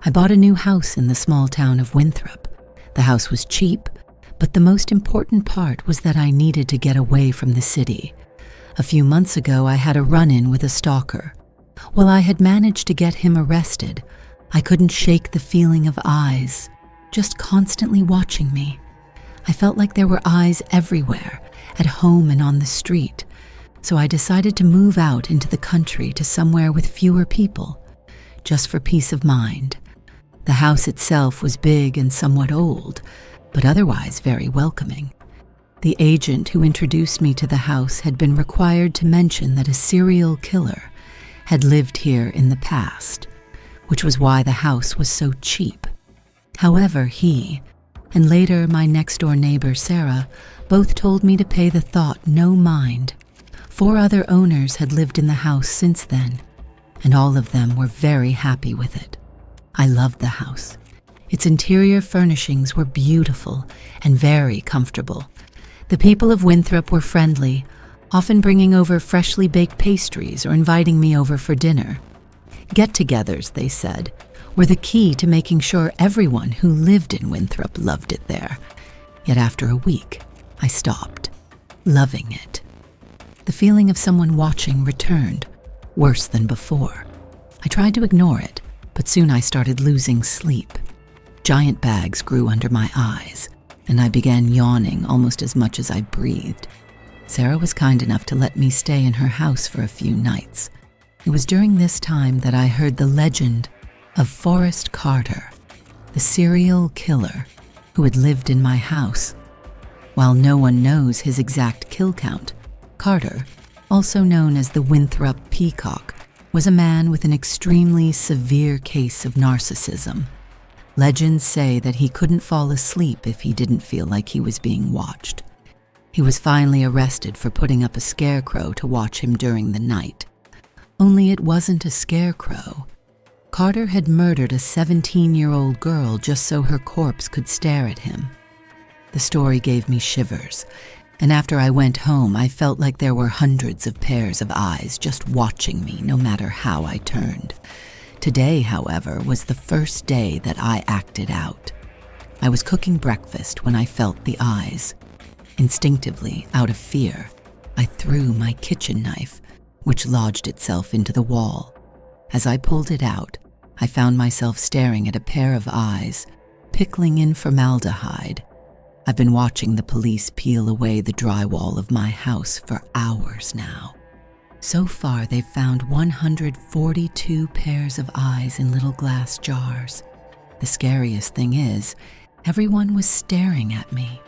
I bought a new house in the small town of Winthrop. The house was cheap, but the most important part was that I needed to get away from the city. A few months ago, I had a run-in with a stalker. While I had managed to get him arrested, I couldn't shake the feeling of eyes, just constantly watching me. I felt like there were eyes everywhere, at home and on the street, so I decided to move out into the country to somewhere with fewer people, just for peace of mind. The house itself was big and somewhat old, but otherwise very welcoming. The agent who introduced me to the house had been required to mention that a serial killer had lived here in the past, which was why the house was so cheap. However, he, and later my next-door neighbor Sarah, both told me to pay the thought no mind. 4 other owners had lived in the house since then, and all of them were very happy with it. I loved the house. Its interior furnishings were beautiful and very comfortable. The people of Winthrop were friendly, often bringing over freshly baked pastries or inviting me over for dinner. Get-togethers, they said, were the key to making sure everyone who lived in Winthrop loved it there. Yet after a week, I stopped, loving it. The feeling of someone watching returned, worse than before. I tried to ignore it, but soon I started losing sleep. Giant bags grew under my eyes, and I began yawning almost as much as I breathed. Sarah was kind enough to let me stay in her house for a few nights. It was during this time that I heard the legend of Forrest Carter, the serial killer who had lived in my house. While no one knows his exact kill count, Carter, also known as the Winthrop Peacock, was a man with an extremely severe case of narcissism. Legends say that he couldn't fall asleep if he didn't feel like he was being watched. He was finally arrested for putting up a scarecrow to watch him during the night. Only it wasn't a scarecrow. Carter had murdered a 17-year-old girl just so her corpse could stare at him. The story gave me shivers, and after I went home, I felt like there were hundreds of pairs of eyes just watching me no matter how I turned. Today, however, was the first day that I acted out. I was cooking breakfast when I felt the eyes. Instinctively, out of fear, I threw my kitchen knife, which lodged itself into the wall. As I pulled it out, I found myself staring at a pair of eyes, pickling in formaldehyde. I've been watching the police peel away the drywall of my house for hours now. So far, they've found 142 pairs of eyes in little glass jars. The scariest thing is, everyone was staring at me.